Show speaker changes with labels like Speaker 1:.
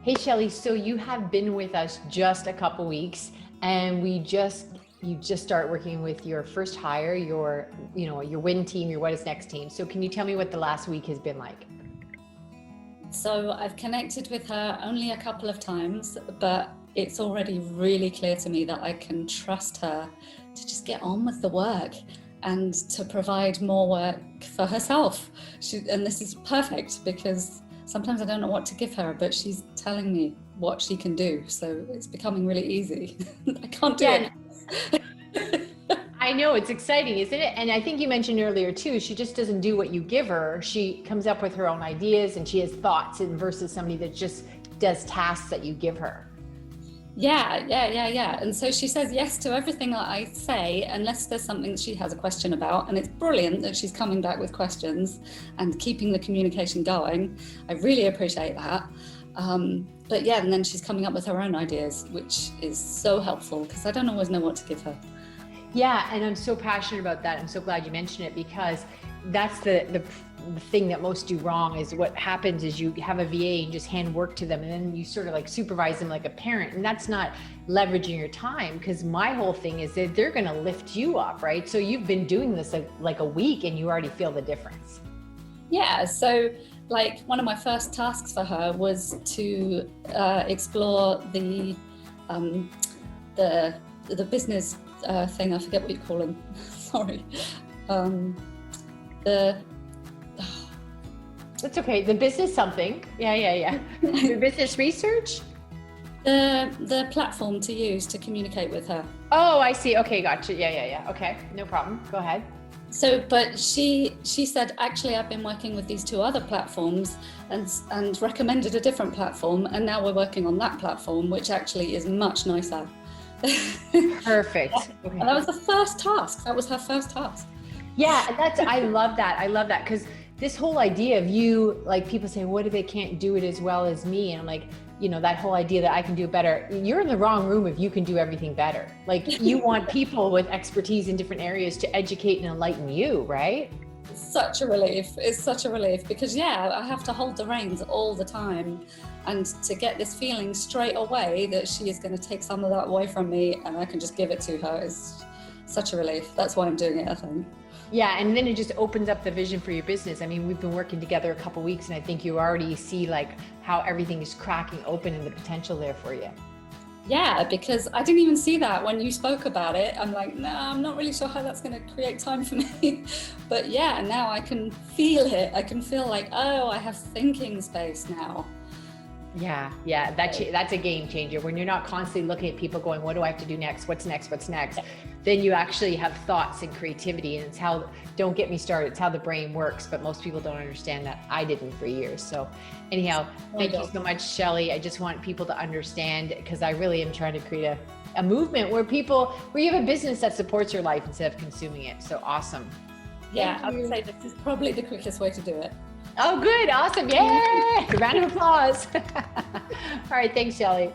Speaker 1: Hey, Shelley, so you have been with us just a couple weeks and you just start working with your first hire, your win team, your what is next team. So can you tell me what the last week has been like?
Speaker 2: So I've connected with her only a couple of times, but it's already really clear to me that I can trust her to just get on with the work and to provide more work for herself. And this is perfect because sometimes I don't know what to give her, but she's telling me what she can do. So it's becoming really easy. I can't do it.
Speaker 1: I know, it's exciting, isn't it? And I think you mentioned earlier too, she just doesn't do what you give her. She comes up with her own ideas and she has thoughts, and versus somebody that just does tasks that you give her.
Speaker 2: Yeah. And so she says yes to everything that I say, unless there's something that she has a question about. And it's brilliant that she's coming back with questions and keeping the communication going. I really appreciate that. But yeah, and then she's coming up with her own ideas, which is so helpful because I don't always know what to give her.
Speaker 1: Yeah, and I'm so passionate about that. I'm so glad you mentioned it, because that's the thing that most do wrong. Is what happens is you have a VA and just hand work to them, and then you sort of like supervise them like a parent, and that's not leveraging your time. Because my whole thing is that they're going to lift you up, right? So you've been doing this like a week and you already feel the difference.
Speaker 2: Yeah, so like one of my first tasks for her was to explore the business thing. I forget what you call them. Sorry.
Speaker 1: That's okay. The business something. Yeah. The business research.
Speaker 2: The platform to use to communicate with her.
Speaker 1: Oh, I see. Okay, gotcha. Yeah. Okay, no problem. Go ahead.
Speaker 2: So, but she said, actually, I've been working with these two other platforms and recommended a different platform, and now we're working on that platform, which actually is much nicer.
Speaker 1: Perfect.
Speaker 2: Okay. And that was the first task. That was her first task.
Speaker 1: Yeah, I love that because this whole idea of you, like people say, what if they can't do it as well as me? And I'm like, that whole idea that I can do it better. You're in the wrong room if you can do everything better. Like you want people with expertise in different areas to educate and enlighten you, right?
Speaker 2: It's such a relief. It's such a relief because I have to hold the reins all the time, and to get this feeling straight away that she is going to take some of that away from me and I can just give it to her is such a relief. That's why I'm doing it, I think.
Speaker 1: Yeah, and then it just opens up the vision for your business. I mean, we've been working together a couple of weeks, and I think you already see like how everything is cracking open and the potential there for you.
Speaker 2: Yeah, because I didn't even see that when you spoke about it. I'm like, no, I'm not really sure how that's going to create time for me. But yeah, now I can feel it. I can feel like, oh, I have thinking space now.
Speaker 1: Yeah, that's a game changer. When you're not constantly looking at people going, what do I have to do next? What's next? Then you actually have thoughts and creativity, and don't get me started, it's how the brain works, but most people don't understand that. I didn't for years. So anyhow, thank you so much, Shelley. I just want people to understand, because I really am trying to create a movement where you have a business that supports your life instead of consuming it. So awesome.
Speaker 2: Yeah, I would say this is probably the quickest way to do it.
Speaker 1: Oh, good. Awesome. Yay! Round of applause. All right. Thanks, Shelley.